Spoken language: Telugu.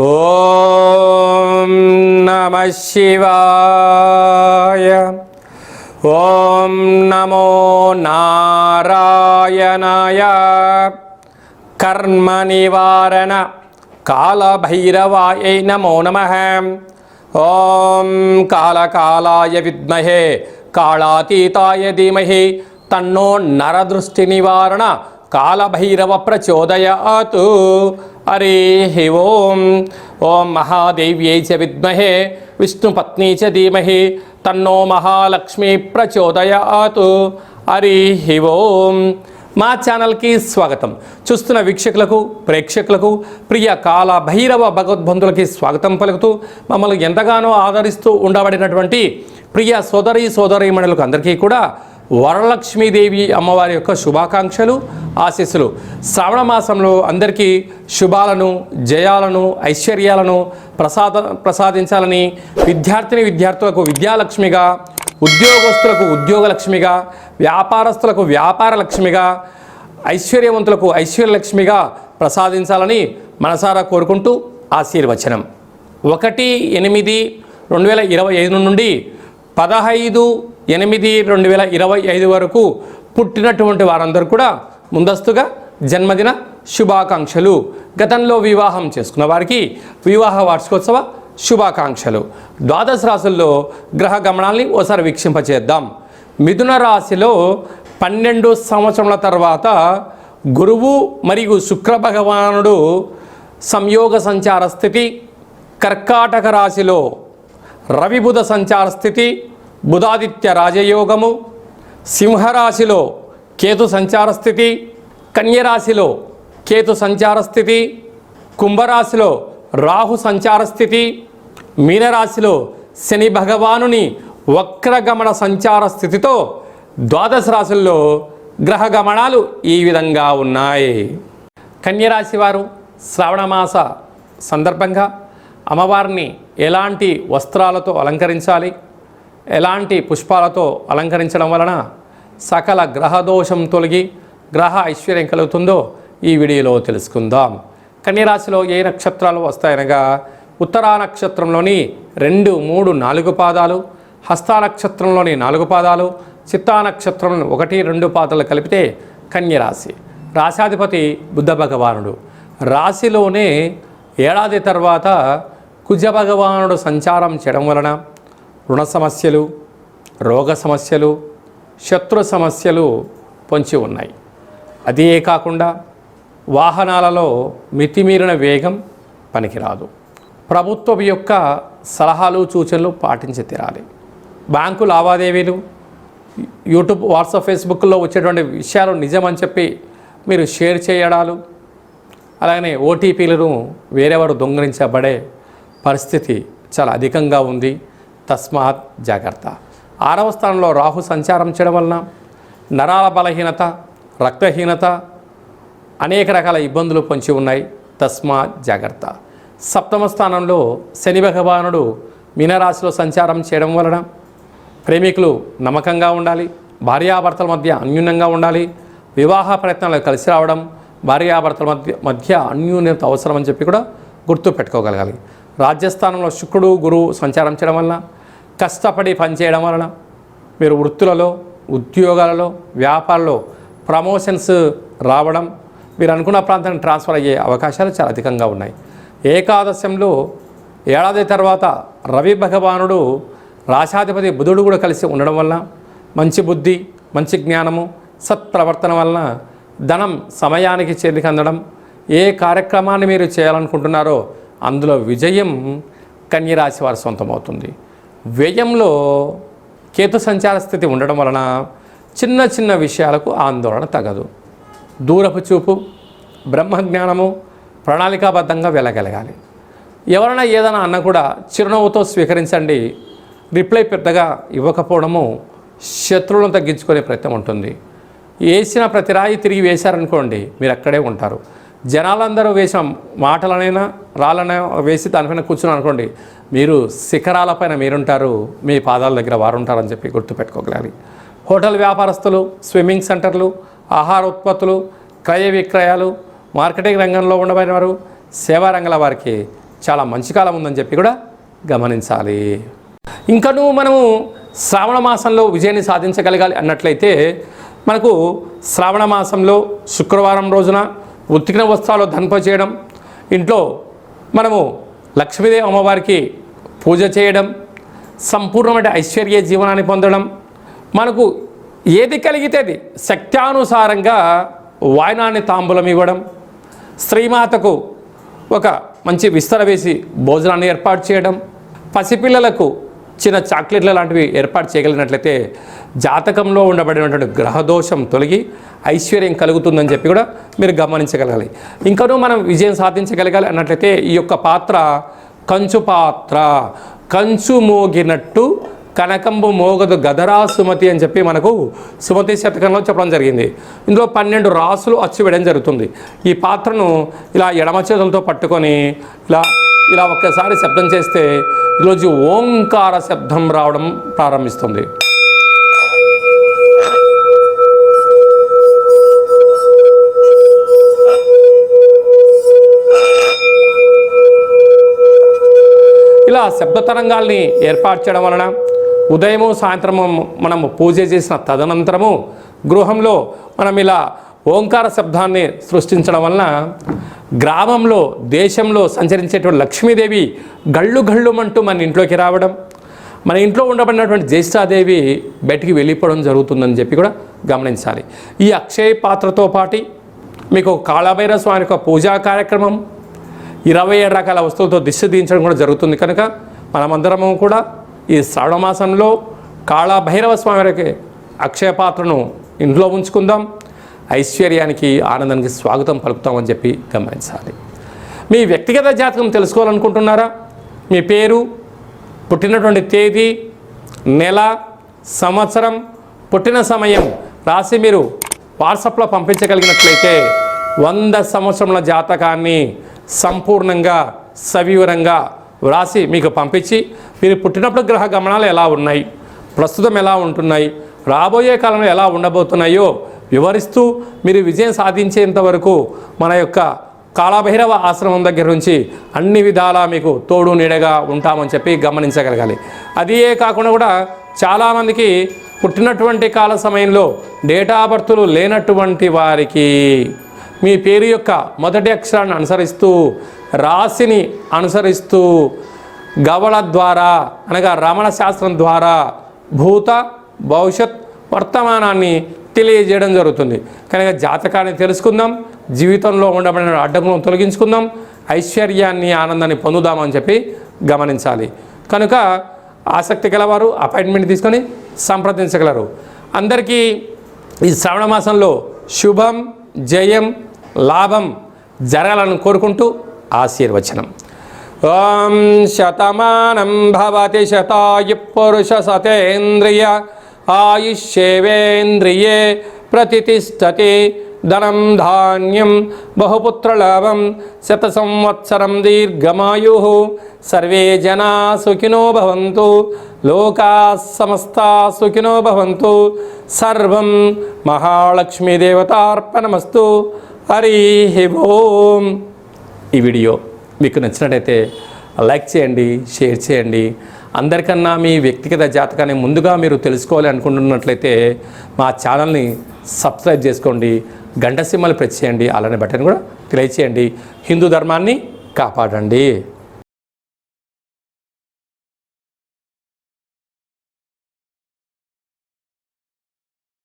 ఓం నమః శివాయ. ఓం నమో నారాయణాయ. కర్మ నివారణ కాళభైరవాయ నమో నమః. ఓం కాళకాలాయ విద్మహే కాళాతీతాయ ధీమహి తన్నో నరదృష్టి నివారణ కాళభైరవ ప్రచోదయాత్. హరి ఓం. ఓం మహాదేవ్యై చ విద్మహే విష్ణుపత్నీ చ ధీమహి తన్నో మహాలక్ష్మి ప్రచోదయాత్. హరి ఓం. మా ఛానల్కి స్వాగతం. చూస్తున్న వీక్షకులకు, ప్రేక్షకులకు, ప్రియ కాళభైరవ భగవద్బంధులకి స్వాగతం పలుకుతూ మమ్మల్ని ఎంతగానో ఆదరిస్తూ ఉండబడినటువంటి ప్రియ సోదరీమణులకు అందరికీ కూడా వరలక్ష్మీదేవి అమ్మవారి యొక్క శుభాకాంక్షలు, ఆశీస్సులు. శ్రావణ మాసంలో అందరికీ శుభాలను, జయాలను, ఐశ్వర్యాలను ప్రసాదించాలని విద్యార్థులకు విద్యాలక్ష్మిగా, ఉద్యోగస్తులకు ఉద్యోగలక్ష్మిగా, వ్యాపారస్తులకు వ్యాపారలక్ష్మిగా, ఐశ్వర్యవంతులకు ఐశ్వర్యలక్ష్మిగా ప్రసాదించాలని మనసారా కోరుకుంటూ ఆశీర్వచనం. 1/8/2025 నుండి 15/8/2025 వరకు పుట్టినటువంటి వారందరూ కూడా ముందస్తుగా జన్మదిన శుభాకాంక్షలు. గతంలో వివాహం చేసుకున్న వారికి వివాహ వార్షికోత్సవ శుభాకాంక్షలు. ద్వాదశ రాశుల్లో గ్రహ గమనాల్ని ఓసారి వీక్షింపచేద్దాం. మిథున రాశిలో 12 సంవత్సరముల తర్వాత గురువు మరియు శుక్ర భగవానుడు సంయోగ సంచార స్థితి. కర్కాటక రాశిలో రవి బుధ సంచార స్థితి, బుధాదిత్య రాజయోగము. సింహరాశిలో కేతు సంచార స్థితి, కన్యరాశిలో కేతు సంచార స్థితి, కుంభరాశిలో రాహు సంచార స్థితి, మీనరాశిలో శని భగవానుని వక్రగమన సంచార స్థితితో ద్వాదశ రాశుల్లో గ్రహ గమనాలు ఈ విధంగా ఉన్నాయి. కన్యరాశి వారు శ్రావణమాస సందర్భంగా అమ్మవారిని ఎలాంటి వస్త్రాలతో అలంకరించాలి, ఎలాంటి పుష్పాలతో అలంకరించడం వలన సకల గ్రహదోషం తొలగి గ్రహ ఐశ్వర్యం కలుగుతుందో ఈ వీడియోలో తెలుసుకుందాం. కన్యరాశిలో ఏ నక్షత్రాలు వస్తాయనగా ఉత్తరా నక్షత్రంలోని 2, 3, 4 పాదాలు, హస్తా నక్షత్రంలోని 4 పాదాలు, చిత్తా నక్షత్రంలో 1, 2 పాదాలు కలిపితే కన్యరాశి. రాశాధిపతి బుద్ధ భగవానుడు. రాశిలోనే ఏడాది తర్వాత కుజ భగవానుడు సంచారం చేయడం వలన రుణ సమస్యలు, రోగ సమస్యలు, శత్రు సమస్యలు పొంచి ఉన్నాయి. అదే కాకుండా వాహనాలలో మితిమీరిన వేగం పనికిరాదు. ప్రభుత్వం యొక్క సలహాలు సూచనలు పాటించి తీరాలి. బ్యాంకు లావాదేవీలు, యూట్యూబ్, వాట్సాప్, ఫేస్బుక్లో వచ్చేటువంటి విషయాలు నిజమని చెప్పి మీరు షేర్ చేయడాలు, అలాగనే ఓటీపీలను వేరెవరు దొంగిలించబడే పరిస్థితి చాలా అధికంగా ఉంది. తస్మాత్ జాగ్రత్త. 6వ స్థానంలో రాహు సంచారం చేయడం వలన నరాల బలహీనత, రక్తహీనత, అనేక రకాల ఇబ్బందులు పొంచి ఉన్నాయి. తస్మాత్ జాగ్రత్త. 7వ స్థానంలో శని భగవానుడు మీనరాశిలో సంచారం చేయడం వలన ప్రేమికులు నమ్మకంగా ఉండాలి, భార్యాభర్తల మధ్య అన్యూన్యంగా ఉండాలి, వివాహ ప్రయత్నాలు కలిసి రావడం, భార్యాభర్తల మధ్య అన్యూన్యత అవసరం అని చెప్పి కూడా గుర్తు పెట్టుకోగలగాలి. రాజ్యస్థానంలో శుక్రుడు, గురువు సంచారం చేయడం వలన కష్టపడి పనిచేయడం వలన మీరు వృత్తులలో, ఉద్యోగాలలో, వ్యాపారంలో ప్రమోషన్స్ రావడం, మీరు అనుకున్న ప్రాంతానికి ట్రాన్స్ఫర్ అయ్యే అవకాశాలు చాలా అధికంగా ఉన్నాయి. ఏకాదశంలో ఏడాది తర్వాత రవి భగవానుడు రాశాధిపతి బుధుడు కూడా కలిసి ఉండడం వలన మంచి బుద్ధి, మంచి జ్ఞానము, సత్ప్రవర్తన వలన ధనం సమయానికి చేతికి అందడం, ఏ కార్యక్రమాన్ని మీరు చేయాలనుకుంటున్నారో అందులో విజయం కన్యరాశి వారి సొంతమవుతుంది. వ్యయంలో కేతు సంచార స్థితి ఉండడం వలన చిన్న చిన్న విషయాలకు ఆందోళన తగదు. దూరపు చూపు, బ్రహ్మజ్ఞానము, ప్రణాళికాబద్ధంగా వెళ్ళగలగాలి. ఎవరైనా ఏదైనా అన్నా కూడా చిరునవ్వుతో స్వీకరించండి. రిప్లై పెద్దగా ఇవ్వకపోవడము శత్రువులను తగ్గించుకునే ప్రయత్నం ఉంటుంది. వేసిన ప్రతి రాయి తిరిగి వేశారనుకోండి, మీరు అక్కడే ఉంటారు. జనాలందరూ వేసిన మాటలనైనా రాళ్ళనైనా వేసి దానిపైన కూర్చున్నారు అనుకోండి, మీరు శిఖరాలపైన మీరుంటారు, మీ పాదాల దగ్గర వారు ఉంటారని చెప్పి గుర్తుపెట్టుకోగలగాలి. హోటల్ వ్యాపారస్తులు, స్విమ్మింగ్ సెంటర్లు, ఆహార ఉత్పత్తులు, క్రయ విక్రయాలు, మార్కెటింగ్ రంగంలో ఉండబడిన వారు, సేవా రంగాల వారికి చాలా మంచి కాలం ఉందని చెప్పి కూడా గమనించాలి. ఇంకనూ మనము శ్రావణ మాసంలో విజయాన్ని సాధించగలగాలి అన్నట్లయితే మనకు శ్రావణ మాసంలో శుక్రవారం రోజున ఉతికిన వస్త్రాలు ధన్ప చేయడం, ఇంట్లో మనము లక్ష్మీదేవి అమ్మవారికి పూజ చేయడం, సంపూర్ణమైన ఐశ్వర్య జీవనాన్ని పొందడం, మనకు ఏది కలిగితే అది శక్త్యానుసారంగా వాయనాన్ని తాంబూలం ఇవ్వడం, స్త్రీమాతకు ఒక మంచి విస్తర వేసి భోజనాన్ని ఏర్పాటు చేయడం, పసిపిల్లలకు చిన్న చాక్లెట్ల లాంటివి ఏర్పాటు చేయగలిగినట్లయితే జాతకంలో ఉండబడినటువంటి గ్రహదోషం తొలగి ఐశ్వర్యం కలుగుతుందని చెప్పి కూడా మీరు గమనించగలగాలి. ఇంకనూ మనం విజయం సాధించగలగాలి అన్నట్లయితే ఈ యొక్క పాత్ర కంచు పాత్ర, కంచు మోగినట్టు కనకంబు మోగదు గదరా సుమతి అని చెప్పి మనకు సుమతి శతకంలో చెప్పడం జరిగింది. ఇందులో 12 రాసులు అచ్చు వేయడం జరుగుతుంది. ఈ పాత్రను ఇలా ఎడమ చేతులతో పట్టుకొని ఇలా ఒక్కసారి శబ్దం చేస్తే ఈరోజు ఓంకార శబ్దం రావడం ప్రారంభిస్తుంది. ఇలా శబ్ద తరంగాల్ని ఏర్పాటు చేయడం వలన ఉదయము సాయంత్రము మనము పూజ చేసిన తదనంతరము గృహంలో మనం ఇలా ఓంకార శబ్దాన్ని సృష్టించడం వలన గ్రామంలో, దేశంలో సంచరించేటువంటి లక్ష్మీదేవి గళ్ళు గళ్ళుమంటూ మన ఇంట్లోకి రావడం, మన ఇంట్లో ఉండబడినటువంటి జ్యేష్ఠాదేవి బయటికి వెళ్ళిపోవడం జరుగుతుందని చెప్పి కూడా గమనించాలి. ఈ అక్షయ పాత్రతో పాటు మీకు కాళభైరవ స్వామి యొక్క పూజా కార్యక్రమం, 27 రకాల వస్తువులతో దిష్టి తీయించడం కూడా జరుగుతుంది. కనుక మనమందరము కూడా ఈ శ్రావణ మాసంలో కాళభైరవ స్వామి వారికి అక్షయ పాత్రను ఇంట్లో ఉంచుకుందాం. ఐశ్వర్యానికి, ఆనందానికి స్వాగతం పలుకుతామని చెప్పి గమనించాలి. మీ వ్యక్తిగత జాతకం తెలుసుకోవాలనుకుంటున్నారా? మీ పేరు, పుట్టినటువంటి తేదీ, నెల, సంవత్సరం, పుట్టిన సమయం రాసి మీరు వాట్సాప్లో పంపించగలిగినట్లయితే 100 సంవత్సరముల జాతకాన్ని సంపూర్ణంగా సవివరంగా వ్రాసి మీకు పంపించి మీరు పుట్టినప్పుడు గ్రహ గమనాలు ఎలా ఉన్నాయి, ప్రస్తుతం ఎలా ఉంటున్నాయి, రాబోయే కాలంలో ఎలా ఉండబోతున్నాయో వివరిస్తూ మీరు విజయం సాధించేంత వరకు మన యొక్క కాళభైరవ ఆశ్రమం దగ్గర నుంచి అన్ని విధాలా మీకు తోడు నీడగా ఉంటామని చెప్పి గమనించగలగాలి. అదే కాకుండా కూడా చాలామందికి పుట్టినటువంటి కాల సమయంలో డేటా బర్తులు లేనటువంటి వారికి మీ పేరు యొక్క మొదటి అక్షరాన్ని అనుసరిస్తూ, రాశిని అనుసరిస్తూ, గవళ ద్వారా అనగా రమణ శాస్త్రం ద్వారా భూత భవిష్యత్ వర్తమానాన్ని తెలియజేయడం జరుగుతుంది. కనుక జాతకాన్ని తెలుసుకుందాం, జీవితంలో ఉండబడిన అడ్డంకులను తొలగించుకుందాం, ఐశ్వర్యాన్ని, ఆనందాన్ని పొందుదామని చెప్పి గమనించాలి. కనుక ఆసక్తి గలవారు అపాయింట్మెంట్ తీసుకొని సంప్రదించగలరు. అందరికీ ఈ శ్రావణ మాసంలో శుభం, జయం, లాభం జరగాలని కోరుకుంటూ ఆశీర్వచనం. ఓం శతమానం భవతి శతాయు పురుష సతేంద్రియ ఆయుష్యేవేంద్రియే ప్రతిష్టతి. ధనం ధాన్యం బహుపుత్రలాభం శత సంవత్సరం దీర్ఘమాయు. సర్వే జనా సుఖినో భవంతు, లోకా సమస్తా సుఖినో భవంతు. సర్వం మహాలక్ష్మీదేవతార్పణమస్తు. హరి ఓం. ఈ వీడియో మీకు నచ్చినట్టయితే లైక్ చేయండి, షేర్ చేయండి. అందరికన్నా మీ వ్యక్తిగత జాతకాన్ని ముందుగా మీరు తెలుసుకోవాలి అనుకుంటున్నట్లయితే మా ఛానల్ని సబ్స్క్రైబ్ చేసుకోండి, గంట సింబల్ ప్రెస్ చేయండి, అలానే బటన్ కూడా తెలియచేయండి. హిందూ ధర్మాన్ని కాపాడండి.